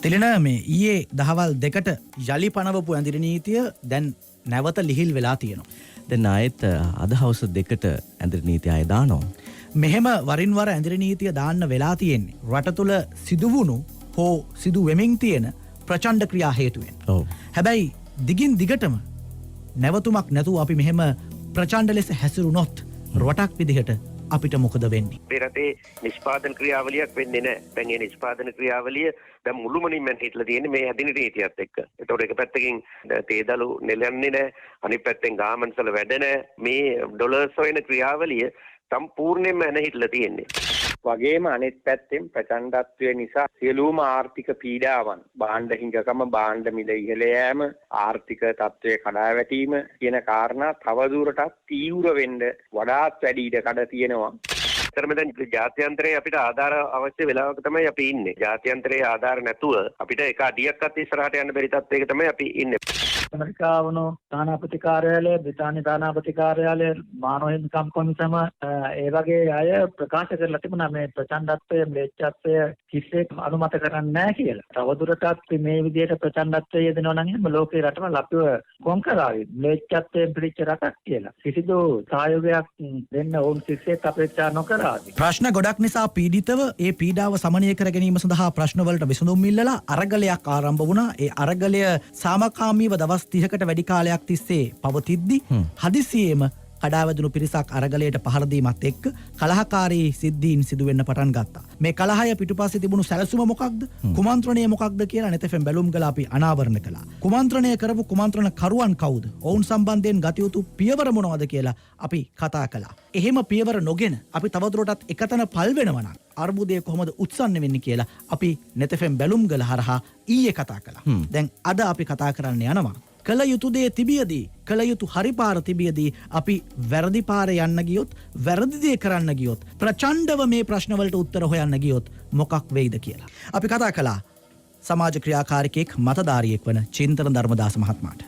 තිලන මේ ඊයේ දහවල් 2ට යලි පනවපු ඇඳිරි නීතිය දැන් නැවත ලිහිල් වෙලා තියෙනවා. දැන් ආයෙත් අද හවස 2ට ඇඳිරි නීතිය ආයෙ දානවා. මෙහෙම වරින් වර ඇඳිරි නීතිය දාන්න වෙලා තියෙන්නේ රට තුල සිදුවුණු හෝ සිදු වෙමින් තියෙන ප්‍රචණ්ඩ ක්‍රියා හේතුවෙන්. ඔව්. හැබැයි දිගින් දිගටම නැවතුමක් නැතුව අපි මෙහෙම ප්‍රචණ්ඩ ලෙස හැසිරුණොත් රටක් විදිහට අපිට මොකද වෙන්නේ? මේ රටේ නිෂ්පාදන ක්‍රියාවලියක් වෙන්නේ නැහැ. දැන් මේ නිෂ්පාදන ක්‍රියාවලිය දැන් මුළුමනින්ම හිටලා තියෙන්නේ මේ හැදින නීතියත් එක්ක. ඒතකොට එක පැත්තකින් තේදලු නෙලන්නේ නැහැ. අනිත් පැත්තෙන් ගාමන්ස් වල වැඩ නැහැ. මේ ඩොලර්ස් හොයන ක්‍රියාවලිය සම්පූර්ණයෙන්ම නැහිටලා තියෙන්නේ. වගේම අනෙත් පැත්තෙන් ප්‍රචණ්ඩත්වය නිසා සියලුම ආර්ථික පීඩාවන් භාණ්ඩ හිඟකම භාණ්ඩ මිල ඉහළ යෑම ආර්ථික තත්ත්වයේ කඩාවැටීම කියන කාරණා තවදුරටත් තීව්‍ර වෙන්න වඩාත් වැඩි ඉඩකඩ තියෙනවා. තරම දැන් ජාත්‍යන්තරයේ අපිට ආධාර අවශ්‍ය වෙලාවක තමයි අපි ඉන්නේ. ජාත්‍යන්තරයේ ආධාර නැතුව අපිට එක අඩියක්වත් ඉස්සරහට යන්න බැරි තත්ත්වයක තමයි අපි ඉන්නේ. ඇමරිකාවනු තානාපති කාර්යාලය, බ්‍රිතාන්‍ය තානාපති කාර්යාලය, මානව හිමිකම් කොමිසම ඒ වගේ අය ප්‍රකාශ කරලා තිබුණා මේ ප්‍රචණ්ඩත්වය, ම්ලේච්ඡත්වය කිසිසේත් අනුමත කරන්නේ නැහැ කියලා. තවදුරටත් මේ විදිහට ප්‍රචණ්ඩත්වය යෙදෙනවා නම් එහෙම ලෝකේ රටවල් අපිව කොන් කරાવી. ම්ලේච්ඡත්වයෙන් පිළිච්ච රටක් කියලා. කිසිදු සහයෝගයක් දෙන්න ඕන් කිසිසේත් අපේක්ෂා නොකරાવી. ප්‍රශ්න ගොඩක් නිසා පීඩිතව ඒ පීඩාව සමනය කර ගැනීම සඳහා ප්‍රශ්න වලට විසඳුම් ඉල්ලලා අරගලයක් ආරම්භ වුණා. ඒ අරගලය සාමකාමීව දවස් 30කට වැඩි කාලයක් තිස්සේ පවතිද්දි හදිසියෙම කඩාවැදුණු පිරිසක් අරගලයට පහර දීමත් එක්ක කලහකාරී සිද්ධීන් සිදු වෙන්න පටන් ගත්තා. මේ කලහය පිටුපස්සේ තිබුණු සැලසුම මොකක්ද? කුමන්ත්‍රණය මොකක්ද කියලා නෙතෙෆෙන් බැලුම් ගලා අපි අනාවරණ කළා. කුමන්ත්‍රණය කරපු කුමන්ත්‍රණ කරුවන් කවුද? ඔවුන් සම්බන්ධයෙන් ගත යුතු පියවර මොනවද කියලා අපි කතා කළා. එහෙම පියවර නොගෙන අපි තවදුරටත් එකතන පල් වෙනවා නම් අර්බුදය කොහොමද උත්සන්න වෙන්නේ කියලා අපි නෙතෙෆෙන් බැලුම් ගල හරහා ඊයේ කතා කළා. දැන් අද අපි කතා කරන්න යනවා. කළ යුතු දේ තිබියදී, කළ යුතු හරි පාර තිබියදී අපි වැරදි පාරේ යන්න ගියොත්, වැරදි දේ කරන්න ගියොත්, ප්‍රචණ්ඩව මේ ප්‍රශ්නවලට උත්තර හොයන්න ගියොත් මොකක් වෙයිද කියලා. අපි කතා කළා සමාජ ක්‍රියාකාරිකයෙක් මතධාරියෙක් වන චින්තන ධර්මදාස මහත්මයාට.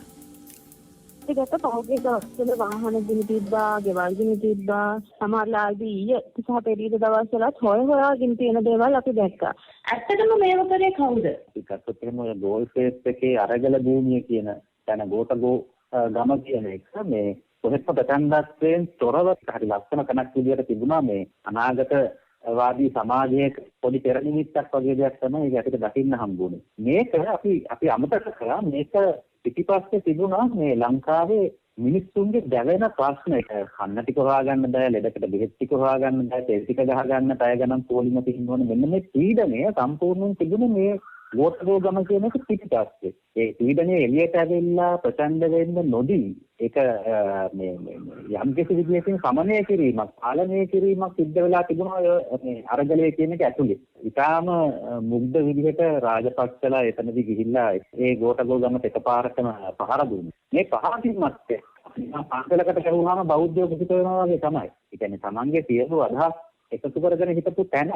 ඒකට පහුගිය දවස්වල වාහන ගිනි තිබ්බා, ගෙවල් ගිනි තිබ්බා, සමහරලාදී ඊයේ සහ පෙරේද දවස්වලත් හොයගෙන තියෙන දේවල් අපි දැක්කා. ඇත්තටම මේව කරේ කවුද? ඒකත් ඔය ගෝල් ෆේස් එකේ අරගල භූමිය කියන තැන ගෝතගෝ ගම කියන එක මේ කොහෙත්ම ප්‍රචණ්ඩත්වයෙන් තොරව හරි ලස්සන කණක් විදියට තිබුණා. මේ අනාගත වාදී සමාජයේ පොඩි පෙරනිමිත්තක් වගේ දෙයක් තමයි ඒක අපිට දකින්න හම්බුනේ. මේක අපි අමතක කළා. මේක පිටිපස්සේ තිබුණා මේ ලංකාවේ මිනිස්සුන්ගේ දැවෙන ප්‍රශ්න. එක කන්න ටික හොයාගන්න බෑ, ලෙඩකට බෙහෙත් ටික හොයාගන්න බෑ, තෙල් ටික ගහගන්න පැය ගණන් පොලිම තින්න ඕනේ. මෙන්න මේ පීඩනය සම්පූර්ණයෙන් තිබුණේ මේ ගෝඨගෝ ගම කියන එක පිටිපස්සේ. ඒ පීඩනය එළියට ඇවිල්ලා ප්‍රචණ්ඩ වෙන්න නොදී ඒක මේ යම් කිසි විදියකින් සමනය කිරීමක්, පාලනය කිරීමක් සිද්ධ වෙලා තිබුණා මේ අරගලයේ කියන එක ඇතුලේ. ඊටාම මුග්ධ විදිහට රාජපක්ෂලා එතනදී ගිහිල්ලා ඒ ගෝඨගෝ ගමට එකපාරටම පහර දුන්නා. මේ පහර දීමත් පන්සලකට කරුවාම බෞද්ධයෝ කුසිත වෙනවා වගේ තමයි. ඒ කියන්නේ තමන්ගේ සියලු අදහස් එකතු කරගෙන හිටපු තැන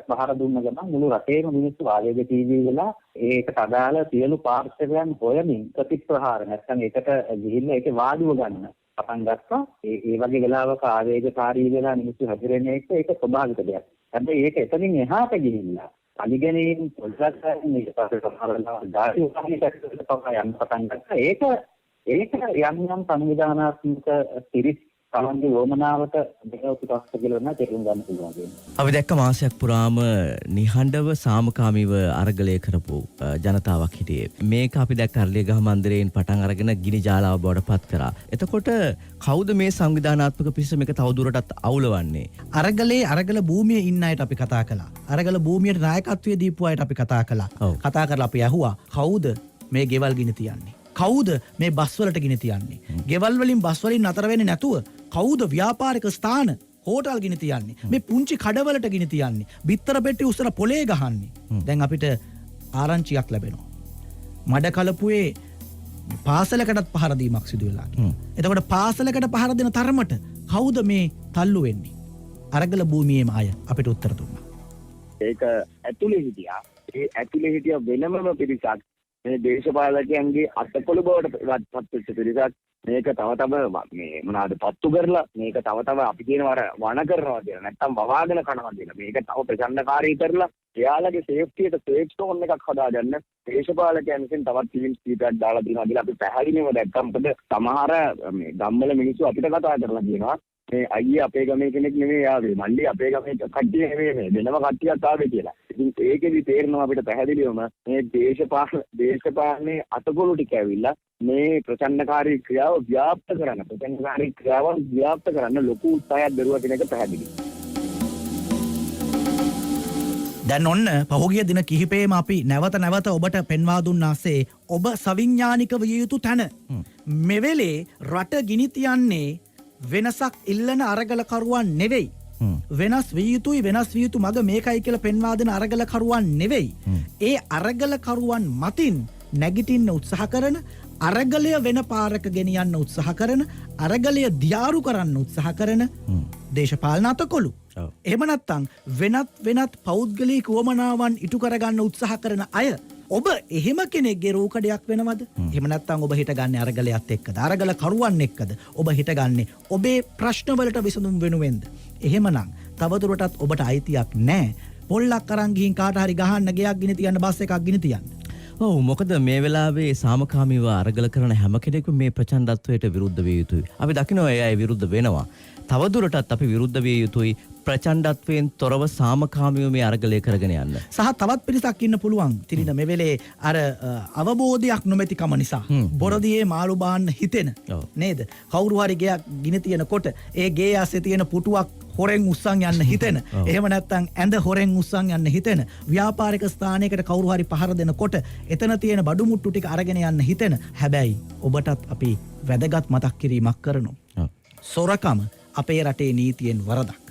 පහර දුන්න ගමන් මුළු රටේම මිනිස්සු ආවේග ටීවී වෙලා ඒකට අදාළ සියලු පාර්ශවයන් හොයමින් ප්‍රතිප්‍රහාර නැත්නම් ඒකට ගිහිල්ලා ඒකේ වාදුව ගන්න පටන් ගත්තා. ඒ වගේ වෙලාවක ආවේගකාරී වෙලා මිනිස්සු හැදිරෙන එක ඒක ස්වභාවික දෙයක්. හැබැයි ඒක එතනින් එහාට ගිහිල්ලා අලිගැනීම් පොල්සත් ඊට පස්සේ සමහරවල් ධාර්ය උපාධියකට පවා යන්න පටන් ගත්තා. ඒක යම් යම් සංවිධානාත්මක පිරිස් තමන්ගේ වමනාවට දෙකක් පිටස්ස කියලා තේරුම් ගන්න පුළුවන්. අපි දැක්ක මාසයක් පුරාම නිහඬව සාමකාමීව අරගලය කරපු ජනතාවක් හිටියේ. මේක අපි දැක්ක අරලියගහ මන්දිරයෙන් පටන් අරගෙන ගිනි ජාලාව බවට පත් කරා. එතකොට කවුද මේ සංවිධානාත්මක පිරිස මේක තවදුරටත් අවුලවන්නේ? අරගල භූමියේ ඉන්න අයට අපි කතා කළා. අරගල භූමියට නායකත්වයේ දීපු අයට අපි කතා කළා. කතා කරලා අපි ඇහුවා කවුද මේ ගෙවල් ගිනි තියන්නේ? කවුද මේ බස් වලට ගිනි තියන්නේ? ගෙවල් වලින් බස් වලින් නතර වෙන්නේ නැතුව කවුද ව්‍යාපාරික ස්ථාන හෝටල් ගිනි තියන්නේ? මේ පුංචි කඩවලට ගිනි තියන්නේ? බිත්තර පෙට්ටි උස්සලා පොලේ ගහන්නේ? දැන් අපිට ආරංචියක් ලැබෙනවා. මඩ කලපුවේ පාසලකටත් පහර දීමක් සිදු වෙලා. එතකොට පාසලකට පහර දෙන තරමට කවුද මේ තල්ලු වෙන්නේ? අරගල භූමියේම අය අපිට උත්තර දුන්නා. ඒක ඇතුලේ හිටියා. ඒ ඇතුලේ හිටිය වෙනමම පිරිසක් මේ දේශපාලකයන්ගේ අතකොළු බවට පත් වෙච්ච පිරිසක්. මේක තව තව මේ මොනවාද පත්තු කරලා මේක තව තව අපි කියනවා වණ කරනවා කියලා නැත්තම් වවාගෙන කනවා කියලා මේක තව ප්‍රචණ්ඩකාරී කරලා එයාලගේ සේෆ්ටියට සේෆ් සෝන් එකක් හදාගන්න දේශපාලකයන් විසින් තවත් ටීම්ස් කීපයක් දාලා තියෙනවා කියලා අපි පැහැදිලිවම දැක්කා. මොකද සමහර මේ ගම්වල මිනිස්සු අපිට කතා කරලා කියනවා මේ අයියේ අපේ ගමේ කෙනෙක් නෙමෙයි ආවේ. මණ්ඩි අපේ ගමේ කට්ටිය නෙමෙයි මේ වෙනම කට්ටියක් ආවේ කියලා. ඉතින් ඒකෙදි තේරෙනවා අපිට පැහැදිලිවම මේ දේශපාලනේ අතකොළු ටික ඇවිල්ලා මේ ප්‍රචණ්ඩකාරී ක්‍රියාව ව්‍යාප්ත කරන්න ලොකු උත්සාහයක් දරුවා කියන එක පැහැදිලි. දැන් ඔන්න පහුගිය දින කිහිපේම අපි නැවත ඔබට පෙන්වා දුන්නාසේ ඔබ සවිඥානික විය යුතු තැන. මෙවෙලේ රට ගිනි තියන්නේ වෙනසක් ඉල්ලන අරගලකරුවන් නෙවෙයි. වෙනස් විය යුතුයි වෙනස් විය යුතු මග මේකයි කියලා පෙන්වා දෙන අරගලකරුවන් නෙවෙයි. ඒ අරගලකරුවන් මතින් නැගිටින්න උත්සාහ කරන අරගලය වෙන පාරක ගෙනියන්න උත්සාහ කරන අරගලය දියාරු කරන්න උත්සාහ කරන දේශපාලන අතකොළු. එහෙම නැත්නම් වෙනත් පෞද්ගලික උවමනාවන් ඉටු කරගන්න උත්සාහ කරන අය ඔබ එහෙම කෙනෙක්ගේ රූකඩයක් වෙනවද? එහෙම නැත්නම් ඔබ හිටගන්නේ අරගලයත් එක්කද? අරගල කරුවන් එක්කද? ඔබ හිටගන්නේ ඔබේ ප්‍රශ්න වලට විසඳුම් වෙනුවෙන්ද? එහෙමනම් තවදුරටත් ඔබට අයිතියක් නැහැ. පොල්ලක් අරන් ගිහින් කාට හරි ගහන්න ගයක් ගිනි තියන්න බස් එකක් ගිනි තියන්න. ඔව් මොකද මේ වෙලාවේ සාමකාමීව අරගල කරන හැම කෙනෙකුම මේ ප්‍රචණ්ඩත්වයට විරුද්ධ විය යුතුයි. අපි දකිනවා ඒ අය විරුද්ධ වෙනවා. තවදුරටත් අපි විරුද්ධ විය යුතුයි ප්‍රචණ්ඩත්වයෙන් තොරව සාමකාමීව මේ අරගලය කරගෙන යන්න. සහ තවත් පිරිසක් ඉන්න පුළුවන්. තිරින මේ වෙලේ අර අවබෝධයක් නොමැතිකම නිසා බොරදියේ මාළු බාන්න හිතෙන නේද? කවුරු හරි ගයක් ගිනි තියනකොට ඒ ගේ ඇස්සේ තියෙන පුටුවක් හොරෙන් උස්සන් යන්න හිතෙන. එහෙම නැත්නම් ඇඳ හොරෙන් උස්සන් යන්න හිතෙන. ව්‍යාපාරික ස්ථානයකට කවුරු හරි පහර දෙනකොට එතන තියෙන බඩු මුට්ටු ටික අරගෙන යන්න හිතෙන. හැබැයි ඔබටත් අපි වැදගත් මතක් කිරීමක් කරනවා. සොරකම අපේ රටේ නීතියෙන් වරදක්.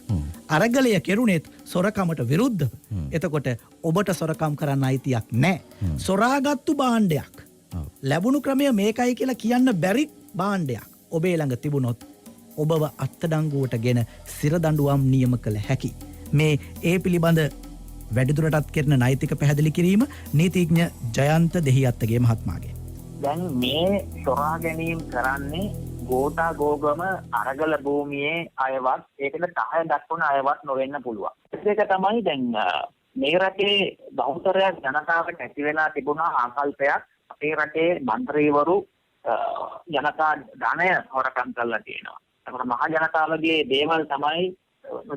අරගලය කෙරුණෙත් සොරකමට විරුද්ධව. එතකොට ඔබට සොරකම් කරන්න අයිතියක් නැහැ. සොරාගත්තු භාණ්ඩයක් ලැබුණු ක්‍රමය මේකයි කියලා කියන්න බැරි භාණ්ඩයක් ඔබේ ළඟ තිබුණොත් ඔබව අත්අඩංගුවට ගෙන සිරදඬුවම් නියම කළ හැකි. මේ ඒ පිළිබඳ වැඩිදුරටත් කරන නෛතික පැහැදිලි කිරීම නීතිඥ ජයන්ත දෙහියත්තගේ මහත්මයාගේ. දැන් මේ සොරා ගැනීම කරන්නේ ගෝඨා ගෝගම අරගල භූමියේ අයවත් ඒකද 10 දක්වන අයවත් නොවෙන්න පුළුවන්. ඒක තමයි දැන් මේ රටේ බහුතරයක් ජනතාවට ඇති වෙලා තිබුණා ආකල්පයක් අපේ රටේ മന്ത്രിවරු ජනතා ධනය හොරකම් කරලා තියෙනවා. ඒකට මහ ජනතාවගේ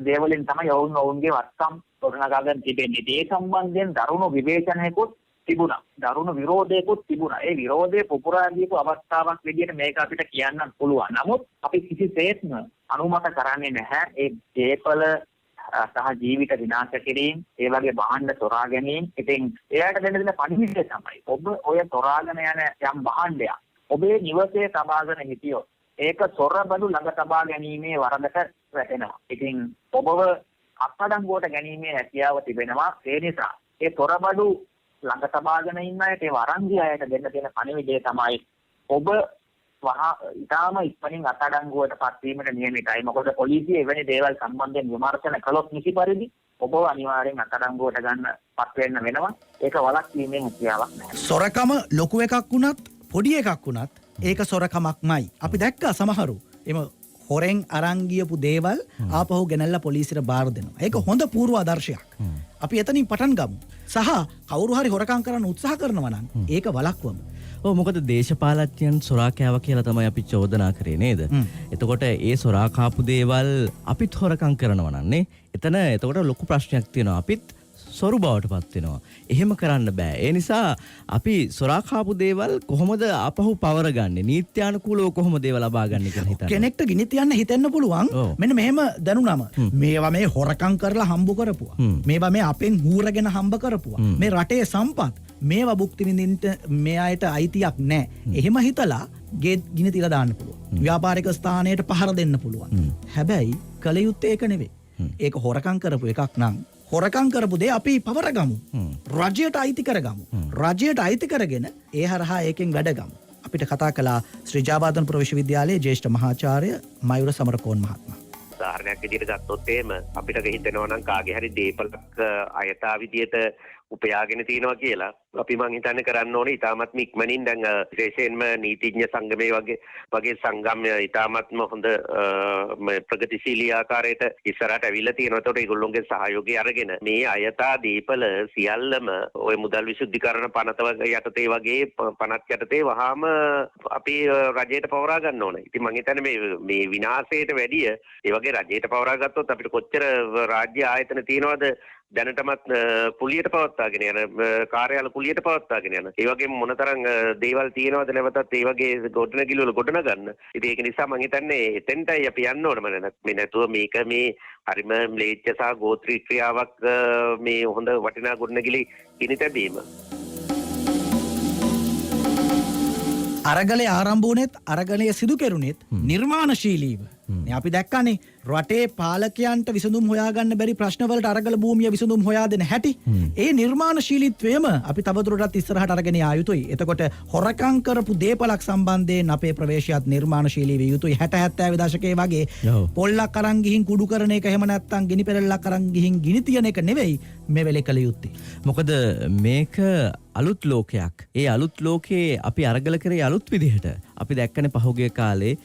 දේවලින් තමයි ඔවුන්ගේ වත්කම් තොරණගාගෙන තිබෙන්නේ. ඒ සම්බන්ධයෙන් දරුණු විවේචනයකුත් තිබුණා. දරුණු විරෝධයකුත් තිබුණා. ඒ විරෝධය පුපුරා දීපු අවස්ථාවක් විදිහට මේක අපිට කියන්න පුළුවන්. නමුත් අපි කිසිසේත්ම අනුමත කරන්නේ නැහැ ඒ දේපල සහ ජීවිත විනාශ කිරීම, ඒ වගේ භාණ්ඩ තොරා ගැනීම. ඉතින් එයාට දෙන්න පණිවිඩය තමයි ඔබ ඔය තොරාගෙන යන යම් භාණ්ඩයක් ඔබේ නිවසේ තබාගෙන හිටියොත් ඒක සොරබඩු ළඟ තබා ගැනීමේ වරදට වැටෙනවා. ඉතින් ඔබව අත්අඩංගුවට ගැනීමේ හැකියාව තිබෙනවා. ඒ නිසා ඒ සොරබඩු ළඟ තබාගෙන ඉන්න අයට ඒ වරන්දි අයට දෙන්න තියෙන පණිවිඩය තමයි ඔබ ඉතාම ඉක්මනින් අත්අඩංගුවට පත්වීමට නියමිතයි. මොකද පොලිසිය එවැනි දේවල් සම්බන්ධයෙන් විමර්ශන කළොත් නිසි පරිදි ඔබ අනිවාර්යෙන් අත්අඩංගුවට ගන්න පත් වෙන්න වෙනවා. ඒක වළක්වීමේ හැකියාවක් නැහැ. සොරකම ලොකු එකක් වුණත් පොඩි එකක් වුණත් ඒක සොරකමක්මයි. අපි දැක්කා සමහරු එම හොරෙන් අරන් ගියපු දේවල් ආපහු ගෙනල්ලා පොලිසියට බාර දෙනවා. ඒක හොඳ පූර්වාදර්ශයක්. අපි එතනින් පටන් ගමු. සහ කවුරු හරි හොරකම් කරන්න උත්සාහ කරනවා නම් ඒක වළක්වමු. ඔව් මොකද දේශපාලඥයන් සොරා කෑවා කියලා තමයි අපි චෝදනා කරේ නේද? එතකොට ඒ සොරා කාපු දේවල් අපිත් හොරකම් කරනවා නන්නේ. එතකොට ලොකු ප්‍රශ්නයක් තියෙනවා. අපිත් සොරු බවට පත් වෙනවා. එහෙම කරන්න බෑ. ඒ නිසා අපි සොරා කාපු දේවල් කොහොමද ආපහු පවර ගන්නෙ? නීත්‍යානුකූලව කොහොමද ඒව ලබා ගන්න කියලා හිතන්න. කෙනෙක්ට ගිනි තියන්න හිතෙන්න පුළුවන්. මෙන්න මෙහෙම දැනුනම මේවා මේ හොරකම් කරලා හම්බ කරපුවා. මේවා මේ අපෙන් හූරගෙන හම්බ කරපුවා. මේ රටේ සම්පත් මේවා භුක්ති විඳින්න මේ අයට අයිතියක් නැහැ. එහෙම හිතලා ගේ ගිනි තියලා දාන්න පුළුවන්. ව්‍යාපාරික ස්ථානයට පහර දෙන්න පුළුවන්. හැබැයි කල යුත්තේ ඒක නෙවෙයි. ඒක හොරකම් කරපු එකක් නම් හොරකම් කරපු දේ අපි පවරගමු. රජයට අයිති කරගමු. රජයට අයිති කරගෙන ඒ හරහා ඒකෙන් වැඩ ගමු. අපිට කතා කළා ශ්‍රී ජයවර්ධනපුර විශ්වවිද්‍යාලයේ ජ්‍යෙෂ්ඨ මහාචාර්ය මයුර සමරකෝන් මහත්මයා. උදාහරණයක් විදිහට ගත්තොත් එහෙම අපිට හිතෙනවා නම් කාගේ හරි දීපලක් අයථා විදියට උපයාගෙන තියෙනවා කියලා අපි මං හිතන්නේ කරන්න ඕනේ ඉතාමත්ම ඉක්මනින් දැන් විශේෂයෙන්ම නීතිඥ සංගමේ වගේ සංගම් ඉතාමත්ම හොඳ ප්‍රගතිශීලී ආකාරයට ඉස්සරහට ඇවිල්ලා තියෙනවා. ඒතකොට ඒගොල්ලොන්ගේ සහයෝගය අරගෙන මේ අයථා දීපල සියල්ලම ওই මුදල් විසුද්ධිකරණ පනත යටතේ වගේ පනත් යටතේ වහාම අපි රජයට පවරා ගන්න ඕනේ. ඉතින් මං හිතන්නේ මේ විනාශයට වැඩිය ඒ වගේ රජයට පවරා ගත්තොත් අපිට කොච්චර රාජ්‍ය ආයතන තියෙනවද දැනටමත් කුලියට පවත්වාගෙන යන කාර්යාල කුලියට පවත්වාගෙන යන ඒ වගේ මොනතරම් දේවල් තියෙනවද නැවතත් ඒ වගේ ගොඩනැගිලි වල ගොඩන ගන්න. ඉතින් ඒක නිසා මම හිතන්නේ එතෙන්ටයි අපි යන්න ඕන මේ නැතුව මේක මේ හරිම ම්ලේච්ඡ සහ ගෝත්‍රීය ක්‍රියාවක් මේ හොඳ වටිනා ගොඩනැගිලි කිනි තැබීම. අරගලය ආරම්භ වුණෙත් අරගලය සිදු කෙරුණෙත් නිර්මාණශීලීව. අපි දැක්කනේ රටේ පාලකයන්ට විසඳුම් හොයාගන්න බැරි ප්‍රශ්නවලට අරගල භූමිය විසඳුම් හොයා දෙන හැටි. ඒ නිර්මාණශීලීත්වයම අපි තවදුරටත් ඉස්සරහට අරගෙන යා යුතුයි. එතකොට හොරකම් කරපු දේපලක් සම්බන්ධයෙන් අපේ ප්‍රවේශයත් නිර්මාණශීලී විය යුතුයි. 60 70 දශකයේ වගේ පොල්ලක් අරන් ගිහින් කුඩු කරන එක එහෙම නැත්නම් ගිනි පෙරල්ලක් අරන් ගිහින් ගිනි තියන එක නෙවෙයි මේ වෙලේ කළ යුත්තේ. මොකද මේක අලුත් ලෝකයක්. ඒ අලුත් ලෝකයේ අපි අරගල කරේ අලුත් විදිහට. අපි දැක්කනේ පහුගිය කාලේ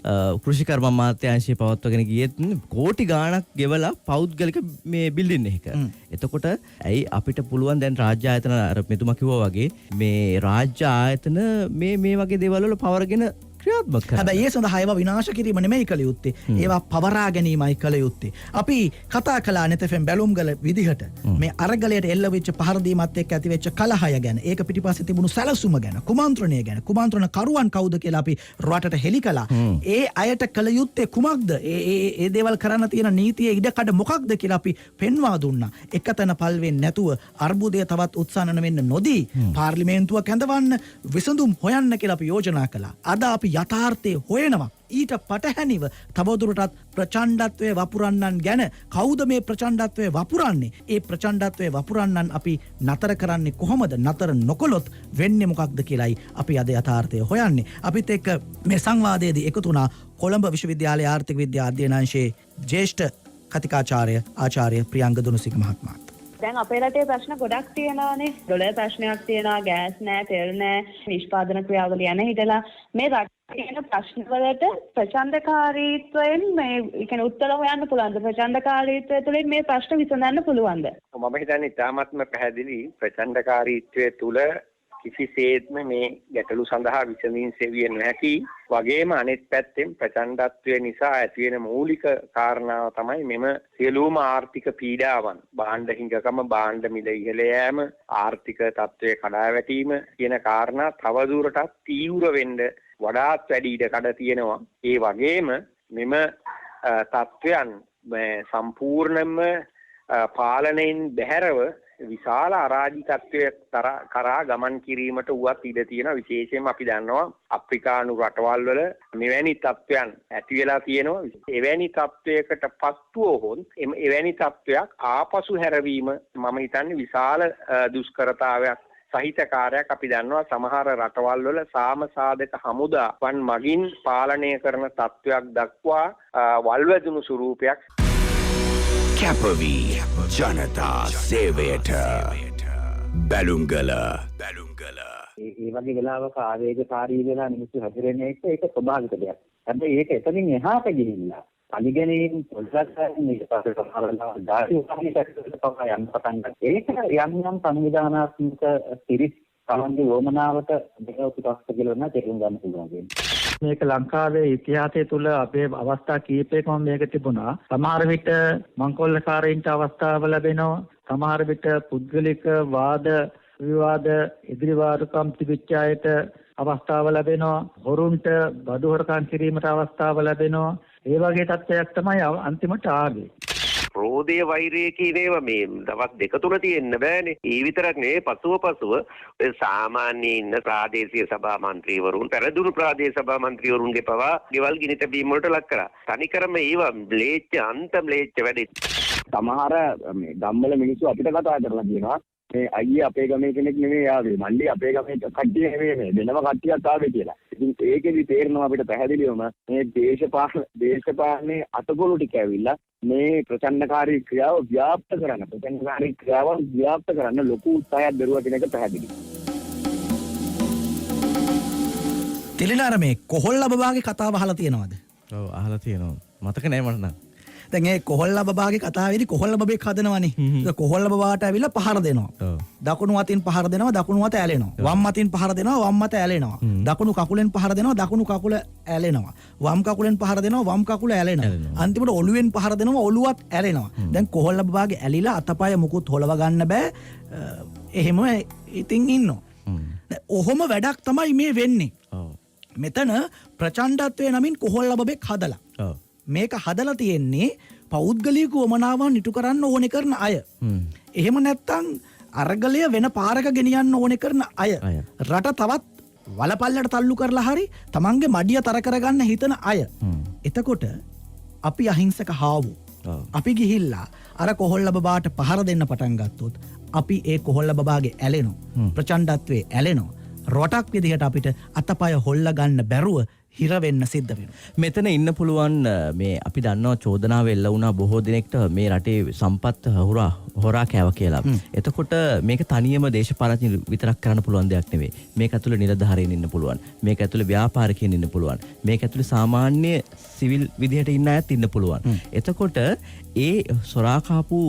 කෘෂිකර්ම අමාත්‍යාංශය පවත්වාගෙන ගියෙත් කෝටි ගාණක් ගෙවලා පෞද්ගලික මේ බිල්ඩින් එකක. එතකොට ඇයි අපිට පුළුවන් දැන් රාජ්‍ය ආයතන අර මෙතුමා කිව්වා වගේ මේ රාජ්‍ය ආයතන මේ වගේ දේවල් වල පවරගෙන ක්‍රියාත්මක කරනවා. හැබැයි ඒ සඳහා ඒවා විනාශ කිරීම නෙමෙයි කළ යුත්තේ. ඒවා පවරා ගැනීමයි කළ යුත්තේ. අපි කතා කළා නෙතෙෆෙන් බැලුම්ගල විදිහට මේ අරගලයට එල්ල වෙච්ච පහර දීමත් එක්ක ඇති වෙච්ච කලහය ගැන, ඒක පිටිපස්සේ තිබුණු සැලසුම ගැන, කුමන්ත්‍රණය ගැන, කුමන්ත්‍රණ කරුවන් කවුද කියලා අපි රටට හෙළි කළා. ඒ අයට කළ යුත්තේ කුමක්ද? ඒ දේවල් කරන්න තියෙන නීතියේ ඉඩකඩ මොකක්ද කියලා අපි පෙන්වා දුන්නා. එකතැන පල් වෙන්නේ නැතුව අර්බුදය තවත් උත්සන්නන වෙන්න නොදී පාර්ලිමේන්තුව කැඳවන්න විසඳුම් හොයන්න කියලා අපි යෝජනා කළා. අද අපි යථාර්ථය හොයනවා. ඊට පටහැනිව තවදුරටත් ප්‍රචණ්ඩත්වයේ වපුරන්නන් ගැන කවුද මේ ප්‍රචණ්ඩත්වයේ වපුරන්නේ? ඒ ප්‍රචණ්ඩත්වයේ වපුරන්නන් අපි නතර කරන්නේ කොහොමද? නතර නොකළොත් වෙන්නේ මොකක්ද කියලායි අපි අද යථාර්ථය හොයන්නේ. අපිත් එක්ක මේ සංවාදයේදී එකතු වුණා කොළඹ විශ්වවිද්‍යාලයේ ආර්ථික විද්‍යා අධ්‍යයනාංශයේ ජ්‍යෙෂ්ඨ කතිකාචාර්ය ආචාර්ය ප්‍රියංග දුනුසිංහ මහත්මයාත්. දැන් අපේ රටේ ප්‍රශ්න ගොඩක් තියෙනවානේ. ඩොලර් ප්‍රශ්නයක් තියෙනවා, ගෑස් නෑ, තෙල් නෑ, නිෂ්පාදන ක්‍රියාවලිය යන හිටලා මේ රටේ තියෙන ප්‍රශ්න වලට ප්‍රචණ්ඩකාරීත්වයෙන් මේ කියන්නේ උත්තර හොයන්න පුළුවන්ද? ප්‍රචණ්ඩකාරීත්වය තුළින් මේ ප්‍රශ්න විසඳන්න පුළුවන්ද? මම හිතන්නේ ඉතාමත්ම පැහැදිලි ප්‍රචණ්ඩකාරීත්වය තුළ කිසිසේත්ම මේ ගැටලු සඳහා විසඳීම් සෙවිය නොහැකි. වගේම අනෙත් පැත්තෙන් ප්‍රචණ්ඩත්වය නිසා ඇතිවෙන මූලික කාරණාව තමයි මෙම සියලුම ආර්ථික පීඩාවන්, භාණ්ඩ හිඟකම, භාණ්ඩ මිල ඉහළ යෑම, ආර්ථික තත්ත්වයේ කඩාවැටීම කියන කාරණා තවදුරටත් තීව්‍ර වෙන්න වඩාත් වැඩි ඉඩකඩ තියෙනවා. ඒ වගේම මෙම තත්ත්වයන් සම්පූර්ණයෙන්ම පාලනයෙන් බැහැරව විශාල අරාජිකත්වය කරා ගමන් කිරීමට උවත් ඉඩ තියෙනවා. විශේෂයෙන්ම අපි දන්නවා අප්‍රිකානු රටවල් වල මෙවැනි තත්ත්වයන් ඇති වෙලා තියෙනවා. එවැනි තත්ත්වයකට පත්වුවොත් එවැනි තත්ත්වයක් ආපසු හැරවීම මම හිතන්නේ විශාල දුෂ්කරතාවයක් සහිත කාර්යයක්. අපි දන්නවා සමහර රටවල් වල සාම සාධක හමුදාවන් මගින් පාලනය කරන තත්ත්වයක් දක්වා වල්වැදුණු ස්වරූපයක්. කැපවී ජනතා සේවයට බැලුම්ගල. ඒ වගේ වෙලාවක ආවේගකාරී වෙලා මිනිස්සු හැදෙන එක ඒක ස්වභාවික දෙයක්. හැබැයි ඒක එතනින් එහාට ගිහිල්ලා පරිගණයෙන් පොඩ්ඩක් ඊට පස්සේ සමහරවල් ධාතු උපනිෂත්වයට පවා යන්න පටන් ගන්නවා. ඒක යම් සංවිධානාත්මක පිරිස් සමන්දි වමනාවට දෙකව පිටස්ස කියලා තේරුම් ගන්න පුළුවන්. මේක ලංකාවේ ඉතිහාසය තුළ අපේ අවස්ථා කීපයකම මේක තිබුණා. සමහර විට මංකොල්ලකාරයින්ට අවස්ථාව ලැබෙනවා. සමහර විට පුද්ගලික වාද විවාද ඉදිරිවාදකම් තිබිච්ච අයට අවස්ථාව ලැබෙනවා. හොරුන්ට බඩු හොරකම් කිරීමට අවස්ථාව ලැබෙනවා. ඒ වගේ තත්ත්වයක් තමයි අන්තිමට ආවේ. රෝධය වෛරය කියන ඒවා මේ දවස් දෙක තුන තියෙන්න බෑනේ. ඒ විතරක් නෙවෙයි පසුව සාමාන්‍ය ඉන්න ප්‍රාදේශීය සභා මන්ත්‍රීවරුන්, පෙරදුණු ප්‍රාදේශීය සභා මන්ත්‍රීවරුන්ගේ පවා ගෙවල් ගිනි තැබීම් වලට ලක් කරා. තනිකරම ඒවා ම්ලේච්ඡ අන්ත ම්ලේච්ඡ වැඩි. සමහර මේ ගම්වල මිනිස්සු අපිට කතා කරලා කියනවා මේ අයියේ අපේ ගමේ කෙනෙක් නෙමෙයි ආවේ. මල්ලි අපේ ගමේ කට්ටිය නෙමෙයි මේ වෙනම කට්ටියක් ආවේ කියලා. ඉතින් ඒකෙදි තේරෙනවා අපිට පැහැදිලිවම මේ දේශපාලනේ අතකොළු ටික ඇවිල්ලා මේ ප්‍රචණ්ඩකාරී ක්‍රියාව ව්‍යාප්ත කරන්න, ප්‍රචණ්ඩකාරී ක්‍රියාවන් ව්‍යාප්ත කරන්න ලොකු උත්සාහයක් දරුවා කියන එක පැහැදිලි. තිලිනාර මේ කොහොල්ල බබාගේ කතාව අහලා තියෙනවද? ඔව් අහලා තියෙනවා. මතක නෑ මට නම්. දැන් ඒ කොහොල්ල බබාගේ කතාවේදී කොහොල්ල බබෙක් හදනවනේ. ඒක කොහොල්ල බබාට ඇවිල්ලා පහර දෙනවා. ඔව්. දකුණු අතින් පහර දෙනවා, දකුණු අත ඇලෙනවා. වම් අතින් පහර දෙනවා, වම් අත ඇලෙනවා. දකුණු කකුලෙන් පහර දෙනවා, දකුණු කකුල ඇලෙනවා. වම් කකුලෙන් පහර දෙනවා, වම් කකුල ඇලෙනවා. අන්තිමට ඔළුවෙන් පහර දෙනවා, ඔළුවත් ඇලෙනවා. දැන් කොහොල්ල බබාගේ ඇලිලා අතපය මුකුත් හොලව ගන්න බෑ. එහෙම ඉතින් ඉන්නවා. ඔහොම වැඩක් තමයි මේ වෙන්නේ. ඔව්. මෙතන ප්‍රචණ්ඩත්වයේ නමින් කොහොල්ල බබෙක් හදලා. ඔව්. මේක හදලා තියෙන්නේ පෞද්ගලික වමනාවන් ඉටු කරන්න ඕනේ කරන අය. එහෙම නැත්තම් අරගලය වෙන පාරක ගෙනියන්න ඕනේ කරන අය. රට තවත් වලපල්ලට තල්ලු කරලා හරි තමන්ගේ මඩිය තර කරගන්න හිතන අය. එතකොට අපි අහිංසක හාවු. අපි ගිහිල්ලා අර කොහොල්ල බබාට පහර දෙන්න පටන් ගත්තොත් අපි ඒ කොහොල්ල බබාගේ ඇලෙනවා. ප්‍රචණ්ඩත්වයේ ඇලෙනවා. රොටක් විදිහට අපිට අතපය හොල්ල ගන්න බැරුව හිර වෙන්න සිද්ධ වෙනවා. මෙතන ඉන්න පුළුවන් මේ අපි දන්නවා චෝදනාව එල්ල වුණා බොහෝ දිනෙකට මේ රටේ සම්පත් හොරා කෑව කියලා. එතකොට මේක තනියම දේශපාලඥ විතරක් කරන්න පුළුවන් දෙයක් නෙවෙයි. මේක ඇතුළේ නිලධාරීන් ඉන්න පුළුවන්. මේක ඇතුළේ ව්‍යාපාරිකයන් ඉන්න පුළුවන්. මේක ඇතුළේ සාමාන්‍ය සිවිල් විදිහට ඉන්න අයත් ඉන්න පුළුවන්. එතකොට ඒ සොරාකාපු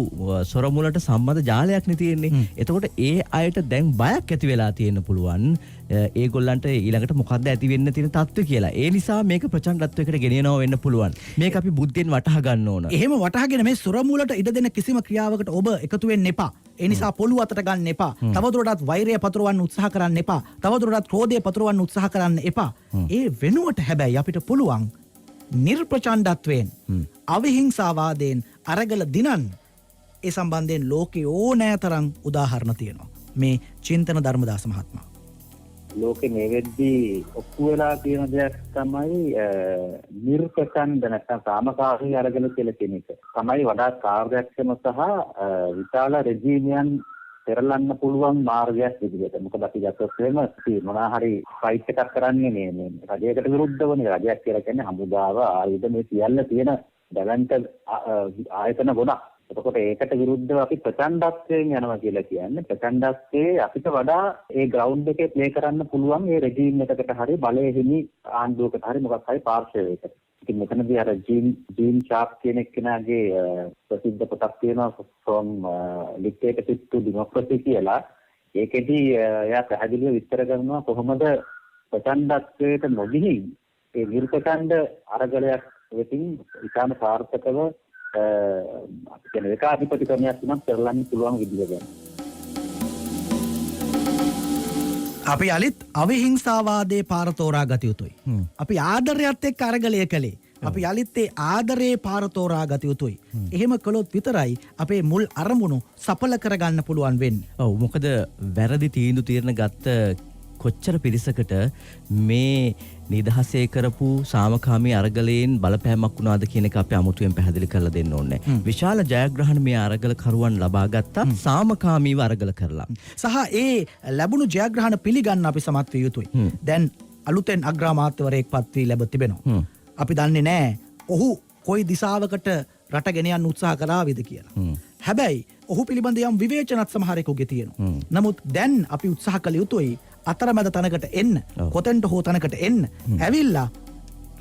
සොරමුලට සම්බන්ධ ජාලයක් නේ තියෙන්නේ. එතකොට ඒ අයට දැන් බයක් ඇති වෙලා තියෙන්න පුළුවන්. ඒගොල්ලන්ට ඊළඟට මොකද්ද ඇති වෙන්න තියෙන තත්ත්වය කියලා. ඒ නිසා මේක ප්‍රචණ්ඩත්වයකට ගෙනියනවා වෙන්න පුළුවන්. මේක අපි බුද්ධියෙන් වටහා ගන්න ඕන. එහෙම වටහාගෙන මේ සොරමුලට ඉඩ දෙන කිසිම ක්‍රියාවකට ඔබ එකතු වෙන්න එපා. ඒ නිසා පොළු අතට ගන්න එපා. තවදුරටත් වෛරය පතුරවන්න උත්සාහ කරන්න එපා. තවදුරටත් ක්‍රෝධය පතුරවන්න උත්සාහ කරන්න එපා. ඒ වෙනුවට හැබැයි අපිට පුළුවන් නිර්ප්‍රචණ්ඩත්වයෙන් අවිහිංසාවාදයෙන් අරගල දිනන්න. ඒ සම්බන්ධයෙන් ලෝකේ ඕනෑ තරම් උදාහරණ තියෙනවා. මේ චින්තන ධර්මදාස මහත්මයා ලෝකෙ මේ වෙද්දී ඔප්පු වෙලා තියෙන දෙයක් තමයි නිර්ප්‍රචණ්ඩ නැත්නම් සාමකාමී අරගල කියලා කියන එක. තමයි වඩාත් කාර්යක්ෂම සහ විශාල රෙජිමියන් පෙරලන්න පුළුවන් මාර්ගයක් විදිහට. මොකද අපි ගත්තොත් එහෙම මොනවා හරි ෆයිට් එකක් කරන්නේ මේ රජයකට විරුද්ධවනේ. රජයක් කියලා කියන්නේ හමුදාව ආයුධ මේ සියල්ල තියෙන දැවැන්ත ආයතන ගොඩක්. එතකොට ඒකට විරුද්ධව අපි ප්‍රචණ්ඩත්වයෙන් යනවා කියලා කියන්නේ ප්‍රචණ්ඩත්වයේ අපිට වඩා ඒ ග්‍රවුන්ඩ් එකේ ප්ලේ කරන්න පුළුවන් ඒ රෙජිම් එකකට හරි බලයේ හිමි ආණ්ඩුවකට හරි මොකක් හරි පාර්ශවයකට. ඉතින් මෙතනදී අර ජීන් ෂාප් කියන එක්කෙනාගේ ප්‍රසිද්ධ පොතක් තියෙනවා from dictatorship to democracy කියලා. ඒකෙදි එයා පැහැදිලිව විස්තර කරනවා කොහොමද ප්‍රචණ්ඩත්වයට නොගිහින් ඒ නිර්ප්‍රචණ්ඩ අරගලයක් වෙතින් ඉතාම සාර්ථකව අපි කියන ඒකාධිපති ක්‍රමයක් තුනක් පෙරලන්න පුළුවන් විදිහ ගැන. අපි අලිත් අවිහිංසාවාදයේ පාර තෝරා ගත යුතුයි. අපි ආදරයත් එක්ක අරගලය කළේ. අපි අලිත් ඒ ආදරයේ පාර තෝරා ගත යුතුයි. එහෙම කළොත් විතරයි අපේ මුල් අරමුණු සඵල කරගන්න පුළුවන් වෙන්නේ. ඔව් මොකද වැරදි තීන්දුව తీරන ගත්ත කොච්චර පිරිසකට මේ නිදහසේ කරපු සාමකාමී අරගලයෙන් බලපෑමක් වුණාද කියන එක අපි අමුතුවෙන් පැහැදිලි කරලා දෙන්න ඕනේ. විශාල ජයග්‍රහණ මේ අරගල කරුවන් ලබා ගත්තා සාමකාමීව අරගල කරලා. සහ ඒ ලැබුණු ජයග්‍රහණ පිළිගන්න අපි සමත් විය යුතුයි. දැන් අලුතෙන් අග්‍රාමාත්‍යවරයෙක් පත් වී ලැබ තිබෙනවා. අපි දන්නේ නැහැ ඔහු කොයි දිශාවකට රට ගෙන යන්න උත්සාහ කරාවිද කියලා. හැබැයි ඔහු පිළිබඳ යම් විවේචනත් සමහරෙකුගේ තියෙනවා. නමුත් දැන් අපි උත්සාහ කළ යුතුයි අතරමැද තැනකට එන්න, කොතෙන්ට හෝ තැනකට එන්න, ඇවිල්ලා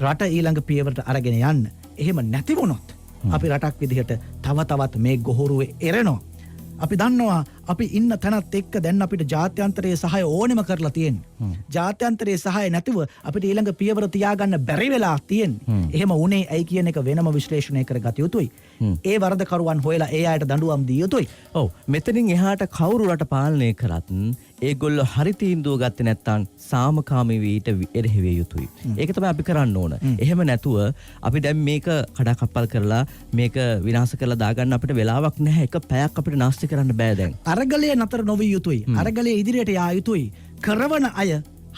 රට ඊළඟ පියවරට අරගෙන යන්න. එහෙම නැති වුණොත් අපි රටක් විදිහට තව තවත් මේ ගොහරුවේ එරෙනවා. අපි දන්නවා අපි ඉන්න තැනත් එක්ක දැන් අපිට ජාත්‍යන්තරයේ සහාය ඕනෙම කරලා තියෙන්නේ. ජාත්‍යන්තරයේ සහාය නැතිව අපිට ඊළඟ පියවර තියාගන්න බැරි වෙලා තියෙන්නේ. එහෙම වුණේ ඇයි කියන එක වෙනම විශ්ලේෂණය කරගත යුතුයි. ඒ වරදකරුවන් හොයලා ඒ අයට දඬුවම් දිය යුතුයි. ඔව් මෙතනින් එහාට කවුරු රට පාලනය කරත් ඒගොල්ලෝ හරි තීන්දුව ගත්තේ නැත්නම් සාමකාමීව ඊට එරෙහි විය යුතුයි. ඒක තමයි අපි කරන්න ඕන. එහෙම නැතුව අපි දැන් මේක කඩාකප්පල් කරලා මේක විනාශ කරලා දාගන්න අපිට වෙලාවක් නැහැ. එක පැයක් අපිට නාස්ති කරන්න බෑ දැන්. අරගලය නතර නොවිය යුතුයි. අරගලය ඉදිරියට යා යුතුයි. කරවන අය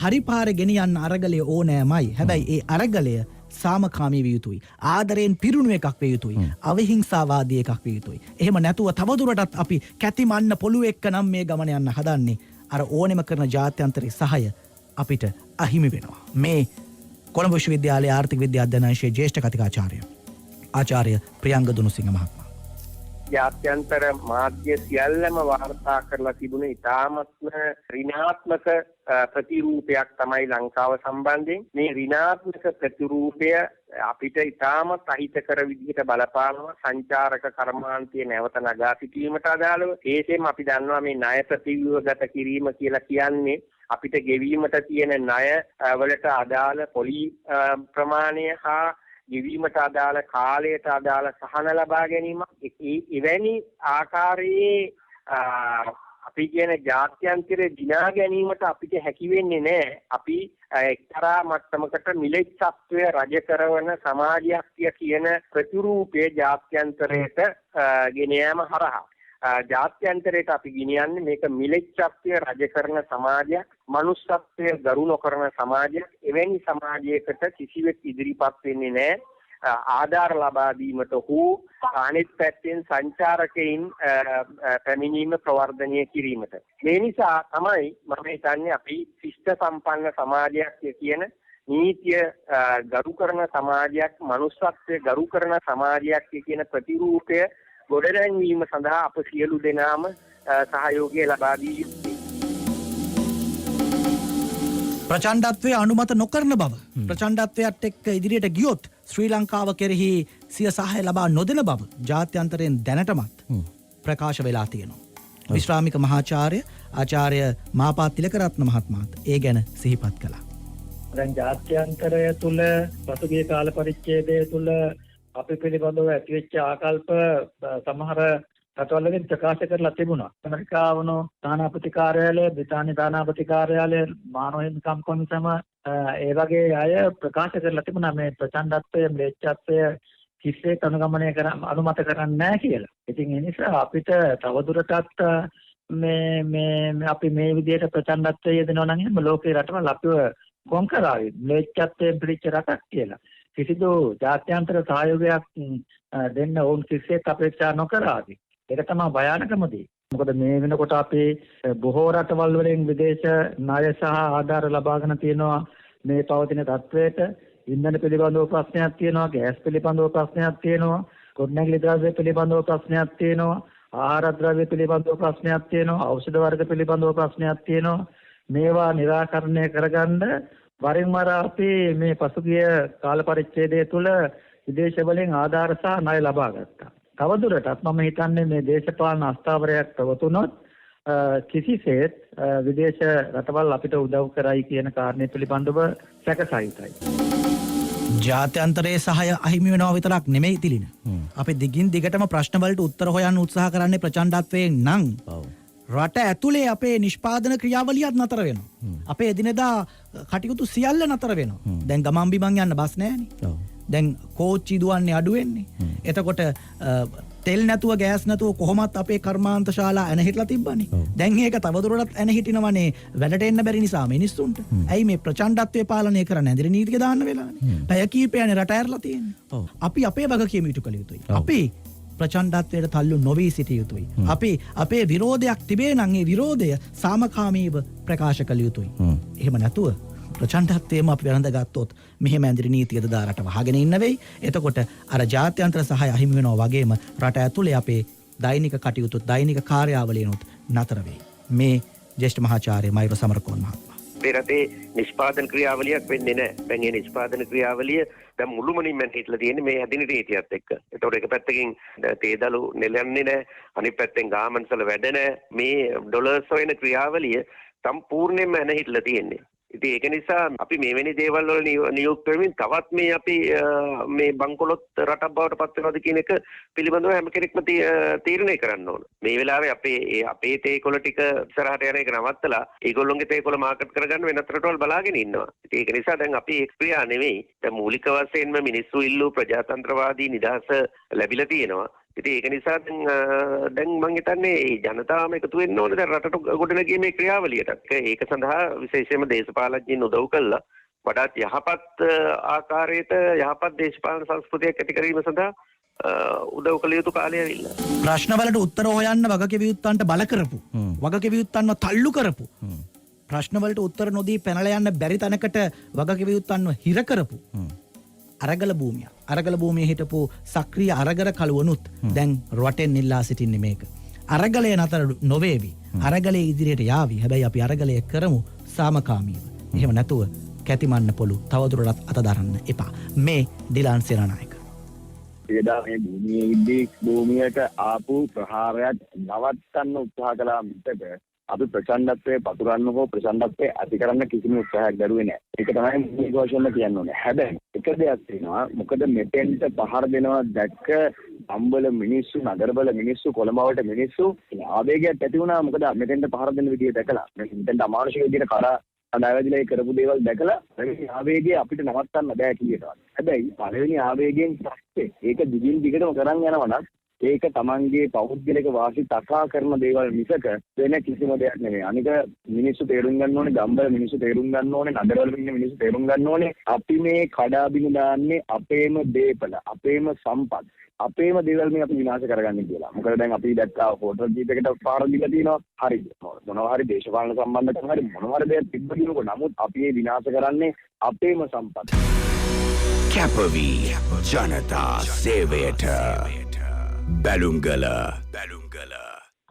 හරි පාරේ ගෙනියන්න අරගලය ඕනෑමයි. හැබැයි ඒ අරගලය සාමකාමී විය යුතුයි. ආදරයෙන් පිරුණු එකක් විය යුතුයි. අවිහිංසාවාදී එකක් විය යුතුයි. එහෙම නැතුව තවදුරටත් අපි කැති මන්න පොළු එක්ක නම් මේ ගමන යන්න හදන්නේ අර ඕනෙම කරන ජාත්‍යන්තරේ සහාය අපිට අහිමි වෙනවා. මේ කොළඹ විශ්වවිද්‍යාලයේ ආර්ථික විද්‍යා අධ්‍යනාංශයේ ජ්‍යෙෂ්ඨ කතිකාචාර්ය ආචාර්ය ප්‍රියංග දුනුසිංහ මහත්මයා. ජාත්‍යන්තර මාධ්‍ය සියල්ලම වාර්තා කරලා තිබුණේ ඉතාමත්ම ඍණාත්මක ප්‍රතිරූපයක් තමයි ලංකාව සම්බන්ධයෙන්. මේ ඍණාත්මක ප්‍රතිරූපය අපිට ඉතාමත් අහිතකර විදිහට බලපානවා සංචාරක කර්මාන්තයේ නැවත නගා සිටීමට අදාළව. ඒකෙන් අපි දන්නවා මේ ණය ප්‍රතිව්‍යුහගත කිරීම කියලා කියන්නේ අපිට ගෙවීමට තියෙන ණය වලට අදාළ පොලි ප්‍රමාණය හා ගෙවීමට අදාළ කාලයට අදාළ සහන ලබා ගැනීම. එවැනි ආකාරයේ අපි කියන ජාත්‍යන්තරේ දිනා ගැනීමට අපිට හැකි වෙන්නේ නැහැ. අපි එක්තරා මට්ටමකට මිලෙච්ඡත්වය රජ කරන සමාජයක් කියන ප්‍රතිරූපයේ ජාත්‍යන්තරයට ගෙන යාම හරහා ජාත්‍යන්තරයට අපි ගෙනියන්නේ මේක මිලෙච්ඡත්වය රජ කරන සමාජයක්, මනුස්සත්වය ගරු නොකරන සමාජයක්. එවැනි සමාජයකට කිසිවෙක් ඉදිරිපත් වෙන්නේ නැහැ. ආධාර ලබා දීමට හෝ අනිත් පැත්තෙන් සංචාරකයින් පැමිණීම ප්‍රවර්ධනය කිරීමට. මේ නිසා තමයි මම හිතන්නේ අපි ශිෂ්ට සම්පන්න සමාජයක් කියන නීතිය ගරු කරන සමාජයක්, මනුස්සත්වය ගරු කරන සමාජයක් කියන ප්‍රතිරූපය ගොඩනැන්වීම සඳහා අප සියලු දෙනාම සහයෝගය ලබා දී යුතුයි. ප්‍රචණ්ඩත්වය අනුමත නොකරන බව, ප්‍රචණ්ඩත්වයට එක්ක ඉදිරියට ගියොත් ශ්‍රී ලංකාව කෙරෙහි සිය සහාය ලබා නොදෙන බව ජාත්‍යන්තරයෙන් දැනටමත් ප්‍රකාශ වෙලා තියෙනවා. විශ්‍රාමික මහාචාර්ය ආචාර්ය මාපාත් තිලකරත්න මහත්මයාත් ඒ ගැන සිහිපත් කළා. දැන් ජාත්‍යන්තරය තුල පසුගිය කාල පරිච්ඡේදය තුල අපි පිළිබඳව ඇතිවෙච්ච ආකල්ප සමහර රටවල්වලින් ප්‍රකාශ කරලා තිබුණා. ඇමරිකාවුණු තානාපති කාර්යාලය, බ්‍රිතාන්‍ය තානාපති කාර්යාලය, මානව හිමිකම් කොමිසම ඒ වගේ අය ප්‍රකාශ කරලා තිබුණා මේ ප්‍රචණ්ඩත්වය, ම්ලේච්ඡත්වය කිසිසේත් අනුමත කරන්නේ නැහැ කියලා. ඉතින් ඒ නිසා අපිට තවදුරටත් අපි මේ විදිහට ප්‍රචණ්ඩත්වය යෙදෙනවා නම් එහෙම ලෝකේ රටවල් අපිව කොම් කරાવી ම්ලේච්ඡත්වයෙන් පිළිච්ච රටක් කියලා. කිසිදු ජාත්‍යන්තර සහයෝගයක් දෙන්න ඕන් කිසිසේත් අපේක්ෂා නොකරාවි. ඒක තමයි භයානකම දේ. මොකද මේ වෙනකොට අපි බොහෝ රටවල් වලින් විදේශ ණය සහ ආධාර ලබාගෙන තියෙනවා මේ පවතින තත්වයට. ඉන්ධන පිළිබඳව ප්‍රශ්නයක් තියෙනවා, ගෑස් පිළිබඳව ප්‍රශ්නයක් තියෙනවා, ගොඩනැගිලි ද්‍රව්‍ය පිළිබඳව ප්‍රශ්නයක් තියෙනවා, ආහාර ද්‍රව්‍ය පිළිබඳව ප්‍රශ්නයක් තියෙනවා, ඖෂධ වර්ග පිළිබඳව ප්‍රශ්නයක් තියෙනවා. මේවා निराකරණය කරගන්න වරින් වර අපි මේ පසුගිය කාල පරිච්ඡේදය තුළ විදේශ වලින් ආධාර සහ ණය ලබා ගත්තා. තවදුරටත් මම හිතන්නේ මේ දේශපාලන අස්ථාවරයක් ප්‍රවතුනොත් කිසිසේත් විදේශ රටවල් අපිට උදව් කරයි කියන කාරණය පිළිබඳව සැකසහිතයි. ජාත්‍යන්තරයේ සහාය අහිමි වෙනවා විතරක් නෙමෙයි තිලින. අපි දිගින් දිගටම ප්‍රශ්න වලට උත්තර හොයන්න උත්සාහ කරන්නේ ප්‍රචණ්ඩත්වයෙන් නම් රට ඇතුලේ අපේ නිෂ්පාදන ක්‍රියාවලියත් නතර වෙනවා. අපේ එදිනෙදා කටයුතු සියල්ල නතර වෙනවා. දැන් ගමන් බිමන් යන්න බස් නැහැනේ. දැන් කෝච්චි දුවන්නේ අඩු වෙන්නේ. එතකොට තෙල් නැතුව ගෑස් නැතුව කොහොමත් අපේ කර්මාන්ත ශාලා එන හිටලා තිබ්බනේ. දැන් ඒක තවදුරටත් එන හිටිනවනේ වැඩට එන්න බැරි නිසා මිනිස්සුන්ට. ඇයි මේ ප්‍රචණ්ඩත්වයේ පාලනය කරන්න ඇඳිරි නීතික දාන්න වෙලානේ. පැය කීපයනේ රට ඇරලා තියෙන්නේ. අපි අපේ වගකීම ඉටු කළ යුතුයි. අපි ප්‍රචණ්ඩත්වයට තල්ලු නොවී සිටිය යුතුයි. අපි අපේ විරෝධයක් තිබේ නම් ඒ විරෝධය සාමකාමීව ප්‍රකාශ කළ යුතුයි. එහෙම නැතුව ප්‍රචණ්ඩත්වයේම අපි වැළඳගත්තොත් මෙහෙම ඇඳිරි නීතියද දා රට වහගෙන ඉන්න වෙයි. එතකොට අර ජාත්‍යන්තර සහාය අහිමි වෙනවා වගේම රට ඇතුලේ අපේ දෛනික කටයුතු, දෛනික කාර්යාවලියනොත් නතර වෙයි. මේ ජ්‍යෙෂ්ඨ මහාචාර්ය මයුර සමරකෝන් මහත්මයා. මේ රටේ නිෂ්පාදන ක්‍රියාවලියක් වෙන්නේ නැහැ. දැන් මේ නිෂ්පාදන ක්‍රියාවලිය දැන් මුළුමනින්ම හිටලා තියෙන්නේ මේ හැදින නීතියත් එක්ක. ඒතකොට එක පැත්තකින් තේදලු නෙලන්නේ නැහැ. අනිත් පැත්තෙන් ගාමන්ස් වල වැඩ නැහැ. මේ ඩොලර්ස් හොයන ක්‍රියාවලිය සම්පූර්ණයෙන්ම එන හිටලා තියෙන්නේ. ඉතින් ඒක නිසා අපි මෙවැනි දේවල් වල නියුක්ත වෙමින් තවත් මේ අපි මේ බංකොලොත් රටක් බවට පත් වෙනවද කියන එක පිළිබඳව හැම කෙනෙක්ම තීරණය කරන්න ඕන. මේ වෙලාවේ අපේ තේකොළ ටික ඉස්සරහට යන එක නවත්තලා ඒගොල්ලොන්ගේ තේකොළ මාකට් කරගන්න වෙනත් රටවල් බලාගෙන ඉන්නවා. ඉතින් ඒක නිසා දැන් අපි එක්ස්ප්‍රියා නෙවෙයි. දැන් මූලික වශයෙන්ම මිනිස්සු ඉල්ලූ ප්‍රජාතන්ත්‍රවාදී නිදහස ලැබිලා තියෙනවා. ඉතින් ඒක නිසා දැන් මම හිතන්නේ ජනතාවම එකතු වෙන්න ඕනේ දැන් රටට ගොඩනගීමේ ක්‍රියාවලියට. ඒක සඳහා විශේෂයෙන්ම දේශපාලඥයින් උදව් කළා වඩාත් යහපත් ආකාරයට යහපත් දේශපාලන සංස්කෘතියක් ඇති කිරීම සඳහා උදව් කළ යුතු කාලය ඇවිල්ලා. ප්‍රශ්නවලට උත්තර හොයන්න වගකිවියුත්තන්ට බල කරපු. වගකිවියුත්තන්ව තල්ලු කරපු. ප්‍රශ්නවලට උත්තර නොදී පැනලා යන්න බැරි තැනකට වගකිවියුත්තන්ව හිර කරපු. අරගල භූමිය. අරගල භූමියේ හිටපු සක්‍රීය අරගල කලවණුත් දැන් රටෙන් ඉල්ලා සිටින්නේ මේක. අරගලය නතර නොවේවි. අරගලයේ ඉදිරියට යාවි. හැබැයි අපි අරගලය කරමු සාමකාමීව. එහෙම නැතුව කැතිමන්න පොළු තවදුරටත් අත දරන්න එපා. මේ ඩිලාන් සේනානායක. එදා මේ භූමියේ ඉද්දී භූමියට ආපු ප්‍රහාරයක් නවත්තන්න උත්සාහ කළා මිසක අපි ප්‍රචණ්ඩත්වයේ පතුරන්න හෝ ප්‍රචණ්ඩත්වයේ ඇති කරන්න කිසිම උත්සාහයක් දරුවේ නැහැ. ඒක තමයි මූලික වශයෙන්ම කියන්න ඕනේ. හැබැයි එක දෙයක් තියෙනවා. මොකද මෙතෙන්ට පහර දෙනවා දැක්ක අම්බල මිනිස්සු, නගරවල මිනිස්සු, කොළඹවට මිනිස්සු ආවේගයක් ඇති වුණා. මොකද මෙතෙන්ට පහර දෙන විදිය දැකලා මෙතෙන්ට අමානුෂික විදියට කරා අනාවැදිලා කරපු දේවල් දැකලා මේ ආවේගය අපිට නවත්තන්න බෑ කියනවා. හැබැයි පළවෙනි ආවේගයෙන් පස්සේ ඒක දිගින් දිගටම කරන් යනවා නම් ඒක තමන්ගේ පෞද්ගලික වාසි තකා කරන දේවල් මිසක වෙන කිසිම දෙයක් නෙමෙයි. අනික මිනිස්සු තේරුම් ගන්න ඕනේ, ගම්බල මිනිස්සු තේරුම් ගන්න ඕනේ, නගරවල ඉන්න මිනිස්සු තේරුම් ගන්න ඕනේ අපි මේ කඩාබිඳ දාන්නේ අපේම දේපල, අපේම සම්පත්, අපේම දේවල් මේ අපි විනාශ කරගන්නේ කියලා. මොකද දැන් අපි දැක්කා හෝටල් ජීවිතයකට පාර දීලා තියෙනවා. හරි. මොනවා හරි දේශපාලන සම්බන්ධකම් හරි මොනවා හරි දෙයක් තිබ්බ දිනකොට නමුත් අපි ඒ විනාශ කරන්නේ අපේම සම්පත්. කැපවි ජනතා සේවයට බැලුම්ගල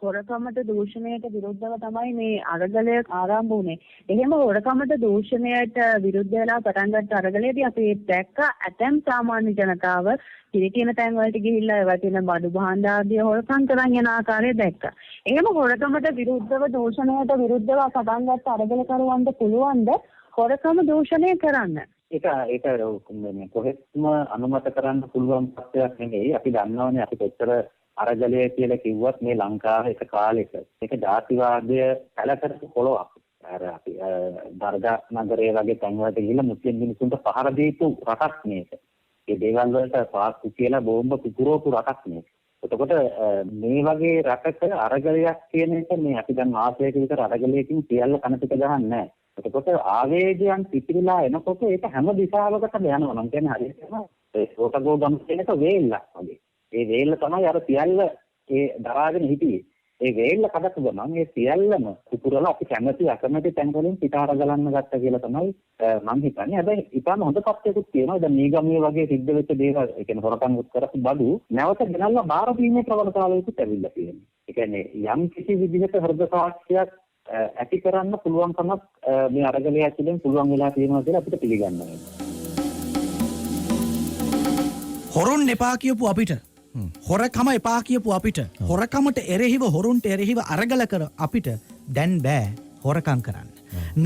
හොරකමට දූෂණයට විරුද්ධව තමයි මේ අරගලය ආරම්භ වුණේ. එහෙම හොරකමට දූෂණයට විරුද්ධ වෙලා පටන් ගත්ත අරගලයේදී අපි දැක්ක ඇතැම් සාමාන්‍ය ජනතාව කිරිටින තැන් වලට ගිහිල්ලා ඒවා තියෙන බඩු භාණ්ඩ ආදී හොරකම් කරන් යන ආකාරය දැක්කා. එහෙම හොරකමට විරුද්ධව දූෂණයට විරුද්ධව පටන් ගත්ත අරගලකරුවන්ට පුළුවන් ද හොරකම දූෂණය කරන්න? ඒක මේ කොහෙත්ම අනුමත කරන්න පුළුවන් පත්‍යක් නෙමෙයි. අපි දන්නවනේ අපි කොච්චර අරගලය කියලා කිව්වත් මේ ලංකාවේ එක කාලෙක ඒක ජාතිවාදය කලකරපු පොළොවක්. අර අපි දර්ගා නගරයේ වගේ තැන්වලට ගිහිල්ලා මුස්ලිම් මිනිසුන්ට පහර දීපු රටක් මේක. ඒ දේවල් වලට පාස්කු කියලා බෝම්බ පුපුරවපු රටක් මේක. එතකොට මේ වගේ රටක අරගලයක් කියන එක මේ අපි දැන් මාසයක විතර අරගලයකින් සියල්ල කනපිට ගහන්නේ නැහැ. එතකොට ආවේගයන් පිටිලා එනකොට ඒක හැම දිශාවකටම යනවා. මම කියන්නේ හරියටම ඒ රෝටගෝ ගම් කියන එක වේල්ලක් වගේ. ඒ වේල්ල තමයි අර සියල්ල ඒ දරාගෙන හිටියේ. ඒ වේල්ල කඩපු ගමන් ඒ සියල්ලම පුපුරලා අපි කැමැති අකමැති තැන් වලින් පිටාර ගලන්න ගත්තා කියලා තමයි මම හිතන්නේ. හැබැයි ඊටම හොඳ තත්ත්වයකුත් තියෙනවා. දැන් නීගමිය වගේ සිද්ධ වෙච්ච දේවල්, ඒ කියන්නේ හොරකම් කරපු බඩු නැවත ගෙනල්ලා බාර දීමේ ප්‍රවණතාවයකුත් ඇවිල්ලා තියෙනවා. ඒ කියන්නේ යම් කිසි විදිහක හෘද සාක්ෂියක් ඇති කරන්න පුළුවන්කමක් මේ අරගලය ඇතුලෙන් පුළුවන් වෙලා තියෙනවා කියලා අපිට පිළිගන්න ඕනේ. හොරුන් එපා කියපු අපිට, හොරකම එපා කියපු අපිට, හොරකමට එරෙහිව හොරුන්ට එරෙහිව අරගල කර අපිට දැන් බෑ හොරකම් කරන්න.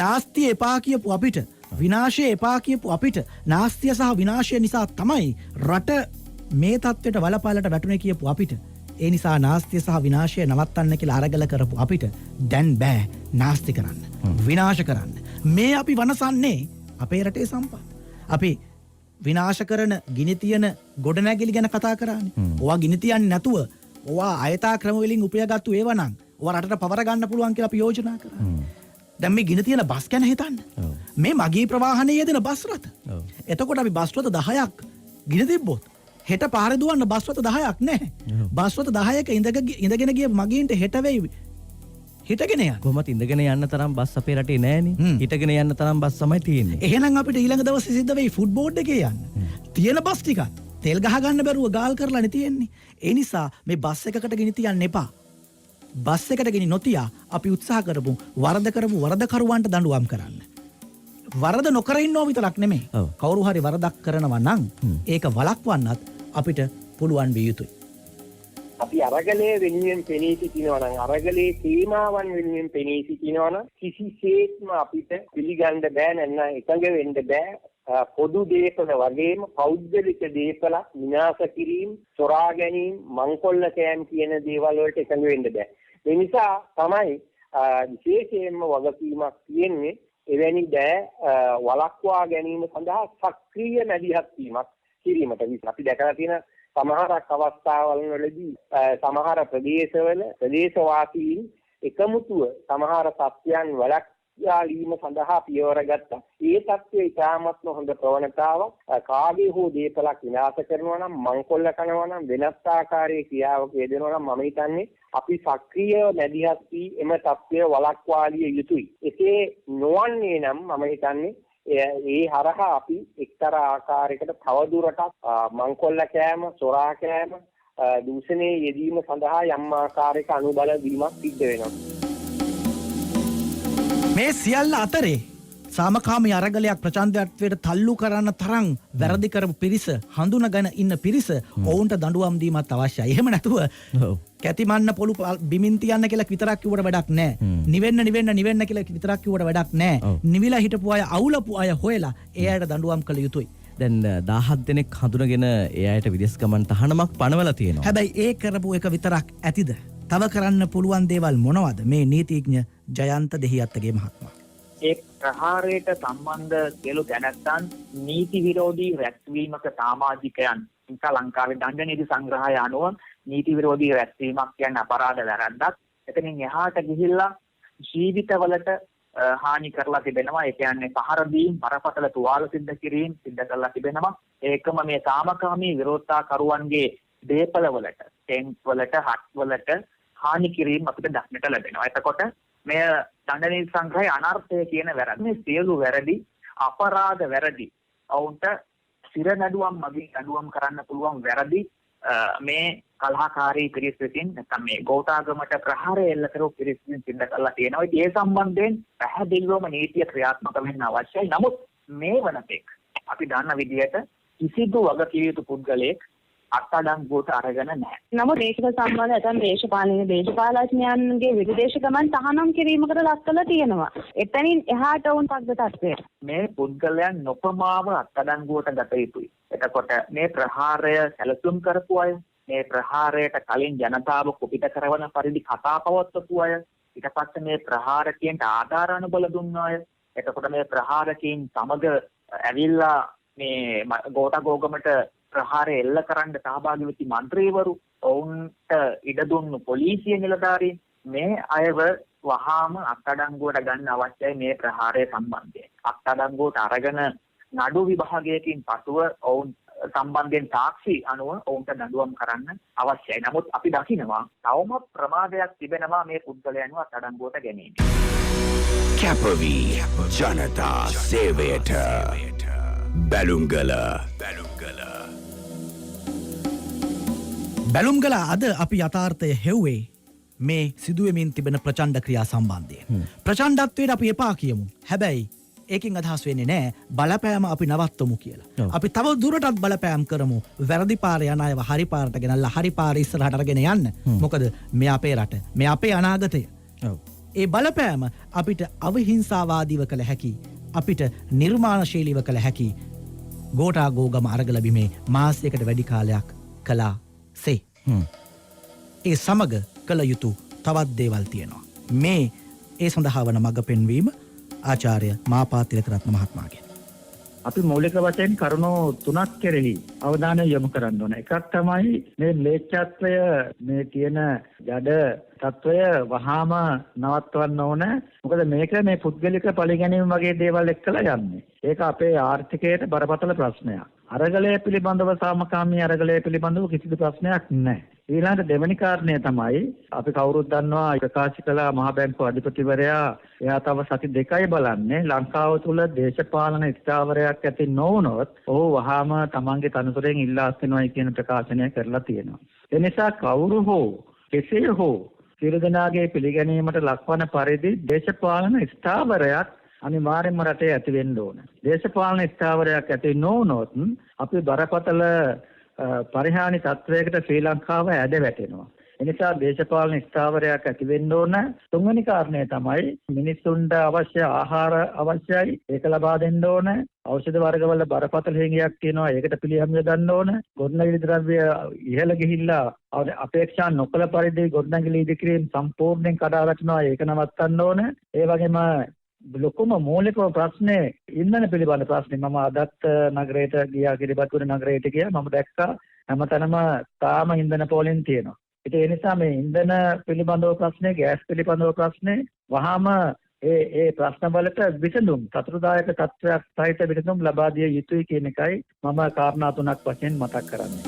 නාස්තිය එපා කියපු අපිට, විනාශය එපා කියපු අපිට, නාස්තිය සහ විනාශය නිසා තමයි රට මේ තත්ත්වයට වලපාලට වැටුනේ කියපු අපිට, ඒ නිසා නාස්තිය සහ විනාශය නවත්තන්න කියලා අරගල කරපු අපිට දැන් බෑ නාස්ති කරන්න, විනාශ කරන්න. මේ අපි වනසන්නේ අපේ රටේ සම්පත්. අපි විනාශ කරන ගිනි තියන ගොඩනැගිලි ගැන කතා කරන්නේ. ඔවා ගිනි තියන්නේ නැතුව ඔවා අයථා ක්‍රම වලින් උපයගත්තු ඒවා නම් ඔවා රටට පවර ගන්න පුළුවන් කියලා අපි යෝජනා කරා. දැන් මේ ගිනි තියන බස් ගැන හිතන්න. මේ මගී ප්‍රවාහනයේ යෙදෙන බස් රථ. එතකොට අපි බස් රථ 10ක් ගිනි තිබ්බොත් හෙට පාරේ දුවන්න බස් රථ 10ක් නැහැ. බස් රථ 10ක ඉඳගෙන ගිය මගීන්ට හෙට වෙයි හිටගෙන යන්න. කොහොමද ඉඳගෙන යන්න තරම් බස් අපේ රටේ නැහැනේ. හිටගෙන යන්න තරම් බස් තමයි තියෙන්නේ. එහෙනම් අපිට ඊළඟ දවසේ සිද්ධ වෙයි ෆුඩ් බෝඩ් එකේ යන්න. තියෙන බස් ටික තෙල් ගහ ගන්න බැරුව ගාල් කරලානේ තියෙන්නේ. ඒ නිසා මේ බස් එකකට ගිනි තියන්න එපා. බස් එකට ගිනි නොතියා අපි උත්සාහ කරමු වරදකරුවන්ට දඬුවම් කරන්න. වරද නොකර ඉන්නව විතරක් නෙමෙයි. කවුරු හරි වරදක් කරනවා නම් ඒක වළක්වන්නත් අපිට පුළුවන් විය යුතුයි. අපි අරගලයේ වෙනුවෙන් පෙනී සිටිනවා නම්, අරගලයේ සීමාවන් වෙනුවෙන් පෙනී සිටිනවා නම් කිසිසේත්ම අපිට පිළිගන්න බෑ, නැත්නම් එකඟ වෙන්න බෑ. පොදු දේපල වගේම පෞද්ගලික දේපල විනාශ කිරීම, චොරා ගැනීම, මංකොල්ල කෑම් කියන දේවල් වලට එකඟ වෙන්න බෑ. ඒ නිසා තමයි විශේෂයෙන්ම වගකීමක් තියෙන්නේ එවැනි දෑ වළක්වා ගැනීම සඳහා සක්‍රීය මැදිහත් වීමක් කිරීමට. අපි දැකලා තියෙන සමහරක් අවස්ථාවල් වලදී සමහර ප්‍රදේශවල ප්‍රදේශවාසීන් එකමුතුව සමහර සත්‍යයන් යාලීම සඳහා පියවර ගත්තා. ඒ තත්ත්වයේ ඉතාමත්ම හොඳ ප්‍රවණතාවක්. කාගේ හෝ දේපලක් විනාශ කරනවා නම්, මංකොල්ල කනවා නම්, වෙනත් ආකාරයේ ක්‍රියාවක යෙදෙනවා නම් මම හිතන්නේ අපි සක්‍රීය මැදිහත් වී එම තත්ත්වය වළක්වාලිය යුතුයි. එසේ නොවන්නේ නම් මම හිතන්නේ ඒ හරහා අපි එක්තරා ආකාරයකට තවදුරටත් මංකොල්ල කෑම, සොරා කෑම, දූෂණයේ යෙදීම සඳහා යම් ආකාරයක අනුබල වීමක් සිද්ධ වෙනවා. මේ සියල්ල අතරේ සාමකාමී අරගලයක් ප්‍රචණ්ඩත්වයට තල්ලු කරන්න තරම් වැරදි කරපු පිරිස හඳුනගෙන ඉන්න පිරිස ඔවුන්ට දඬුවම් දීමත් අවශ්‍යයි. එහෙම නැතුව කැතිමන්න පොළු බිමින් තියන්න කියලා විතරක් කිව්වට වැඩක් නැහැ. නිවෙන්න කියලා විතරක් කිව්වට වැඩක් නැහැ. නිවිලා හිටපු අය, අවුලපු අය හොයලා ඒ අයට දඬුවම් කළ යුතුයි. දැන් 17 දෙනෙක් හඳුනගෙන ඒ අයට විදේශ ගමන් තහනමක් පනවලා තියෙනවා. හැබැයි ඒ කරපු එක විතරක් ඇතිද? තව කරන්න පුළුවන් දේවල් මොනවද? මේ නීතිඥ ජයන්ත දෙහිඅත්තගේ මහත්මයා. ඒ ප්‍රහාරයට සම්බන්ධ සියලු දැනත්තන් නීති විරෝධී රැස්වීමක සමාජිකයන් නිසා ලංකාවේ දණ්ඩ නීති සංග්‍රහය අනුව නීති විරෝධී රැස්වීමක් කියන්නේ අපරාධ වැරද්දක්. එතනින් එහාට ගිහිල්ලා ජීවිතවලට හානි කරලා තිබෙනවා. ඒ කියන්නේ පහර දීම්, බරපතල තුවාල සිද්ධ කිරීම සිද්ධ කරලා තිබෙනවා. ඒකම මේ සාමකාමී විරෝධතාකරුවන්ගේ දේපලවලට, ටෙන්ට් වලට, හට් වලට හානි කිරීම අපිට දක්නට ලැබෙනවා. එතකොට මෙය දණ්ඩ නීති සංග්‍රහයේ අනර්ථය කියන වැරදි. මේ සියලු වැරදි අපරාධ වැරදි. ඔවුන්ට සිර නඩුවම් මගින් නඩුවම් කරන්න පුළුවන් වැරදි මේ කලහකාරී පිරිස් විසින් නැත්නම් මේ ගෝඨාගමට ප්‍රහාරය එල්ල කරපු පිරිස් විසින් සිද්ධ කරලා තියෙනවා. ඉතින් ඒ සම්බන්ධයෙන් පැහැදිලිවම නීතිය ක්‍රියාත්මක වෙන්න අවශ්‍යයි. නමුත් මේ වනතෙක් අපි දන්න විදිහට කිසිදු වගකිය යුතු පුද්ගලයෙක් අත්අඩංගුවට අරගෙන නැහැ. නමුත් මේක සම්බන්ධව ඇතන් දේශපාලඥයන්ගේ විදේශ ගමන් තහනම් කිරීමකට ලක් කරලා තියෙනවා. එතනින් එහාට වුන් තත්ත්වයට මේ පුද්ගලයන් නොපමාව අත්අඩංගුවට ගත යුතුයි. එතකොට මේ ප්‍රහාරය සැලසුම් කරපු අය, මේ ප්‍රහාරයට කලින් ජනතාව කුපිත කරන පරිදි කතා පවත්වපු අය, ඊට පස්සේ මේ ප්‍රහාරකයන්ට ආධාර අනුබල දුන්න අය, එතකොට මේ ප්‍රහාරකයන් සමග ඇවිල්ලා මේ ගෝඨාගෝගමට ප්‍රහාරය එල්ල කරන්න සහභාගී වෙච්ච മന്ത്രിවරු, ඔවුන්ට ඉඩ දුන්නු පොලිසිය නිලධාරීන්, මේ අයව වහාම අත්අඩංගුවට ගන්න අවශ්‍යයි. මේ ප්‍රහාරය සම්බන්ධයෙන් අත්අඩංගුවට අරගෙන නඩු විභාගයකින් පසුව ඔවුන් සම්බන්ධයෙන් සාක්ෂි අනුව ඔවුන්ට දඬුවම් කරන්න අවශ්‍යයි. නමුත් අපි දකිනවා තවමත් ප්‍රමාදයක් තිබෙනවා මේ පුද්ගලයන්ව අත්අඩංගුවට ගැනීම. කැපවී ජනතා සේවයට බැලුම්ගල බැලුම්ගල අද අපි යථාර්ථය හෙව්වේ මේ සිදුවෙමින් තිබෙන ප්‍රචණ්ඩ ක්‍රියා සම්බන්ධයෙන්. ප්‍රචණ්ඩත්වයට අපි එපා කියමු. හැබැයි ඒකින් අදහස් වෙන්නේ නෑ බලපෑම අපි නවත්තමු කියලා. අපි තව දුරටත් බලපෑම් කරමු. වැරදි පාර යන අයව හරි පාරට ගෙනල්ලා හරි පාර ඉස්සරහට අරගෙන යන්න. මොකද මේ අපේ රට, මේ අපේ අනාගතය. ඒ බලපෑම අපිට අවිහිංසාවාදීව කළ හැකි, අපිට නිර්මාණශීලීව කළ හැකි ගෝඨාගෝගම අරගල බිමේ මාසයකට වැඩි කාලයක් කළා සේ. ඒ සමග කළ යුතු තවත් දේවල් තියෙනවා. මේ ඒ සඳහා වන මඟ පෙන්වීම ආචාර්ය මාපාතිලකරත්න මහත්මයාගෙන්. අපි මූලික වශයෙන් කරුණු තුනක් කෙරෙහි අවධානය යොමු කරන්න ඕන. එකක් තමයි මේ ම්ලේච්ඡත්වය, මේ තියෙන ජඩ තත්වය වහාම නවත්වන්න ඕන. මොකද මේක මේ පුද්ගලික පරිගැනීම වගේ දේවල් එක්කලා යන්නේ. ඒක අපේ ආර්ථිකයට බරපතල ප්‍රශ්නයක්. අරගලය පිළිබඳව, සාමකාමී අරගලය පිළිබඳව කිසිදු ප්‍රශ්නයක් නැහැ. ඊළඟට දෙවෙනි කාරණය තමයි අපි කවුරුත් දන්නවා ප්‍රකාශ කළ මහ බැංකුව අධිපතිවරයා එයා තව සති 2යි බලන්නේ ලංකාව තුළ දේශපාලන ස්ථාවරයක් ඇති නොවුනොත් ඔහු වහාම තමන්ගේ තනතුරෙන් ඉල්ලා අස්වෙනවායි කියන ප්‍රකාශනය කරලා තියෙනවා. ඒ නිසා කවුරු හෝ කෙසේ හෝ සියලු දෙනාගේ පිළිගැනීමට ලක්වන පරිදි දේශපාලන ස්ථාවරයක් අනිවාර්යයෙන්ම රටේ ඇති වෙන්න ඕන. දේශපාලන ස්ථාවරයක් ඇති නොවුනොත් අපි බරපතල පරිහානි තත්වයකට ශ්‍රී ලංකාව ඇද වැටෙනවා. එනිසා දේශපාලන ස්ථාවරයක් ඇති වෙන්න ඕන. තුන්වෙනි කාරණය තමයි මිනිස්සුන්ට අවශ්‍ය ආහාර අවශ්‍යයි. ඒක ලබා දෙන්න ඕන. ඖෂධ වර්ගවල බරපතල හේඟයක් තියෙනවා. ඒකට පිළියම් යොදන්න ඕන. ගොඩනැගිලි ද්‍රව්‍ය ඉහළ ගිහිල්ලා අපේක්ෂා නොකළ පරිදි ගොඩනැගිලි ඉදිකිරීම සම්පූර්ණයෙන් කඩා වැටෙනවා. ඒක නවත්තන්න ඕන. ඒ වගේම ලොකුම මූලිකම ප්‍රශ්නේ ඉන්ධන පිළිබඳ ප්‍රශ්නේ. මම අදත් නගරයට ගියා, කිරිබත්ගුඩ නගරයට ගියා. මම දැක්කා හැමතැනම තාම ඉන්ධන පෝලින් තියෙනවා. ඒ නිසා මේ ඉන්ධන පිළිබඳව ප්‍රශ්නේ, ගෑස් පිළිබඳව ප්‍රශ්නේ වහාම ඒ ප්‍රශ්නවලට විසඳුම් සතුටුදායක තත්ත්වයක් සහිත විසඳුම් ලබා දිය යුතුයි කියන එකයි මම කාරණා තුනක් වශයෙන් මතක් කරන්නේ.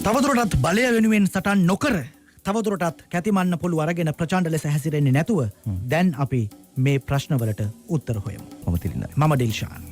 තවදුරටත් බලය වෙනුවෙන් සටන් නොකර තවදුරටත් කැතිමන්න පොළු අරගෙන ප්‍රචණ්ඩ ලෙස හැසිරෙන්නේ නැතුව දැන් අපි මේ ප්‍රශ්නවලට උත්තර හොයමු. මම තිලිනයි. මම ඩිල්ෂාන්.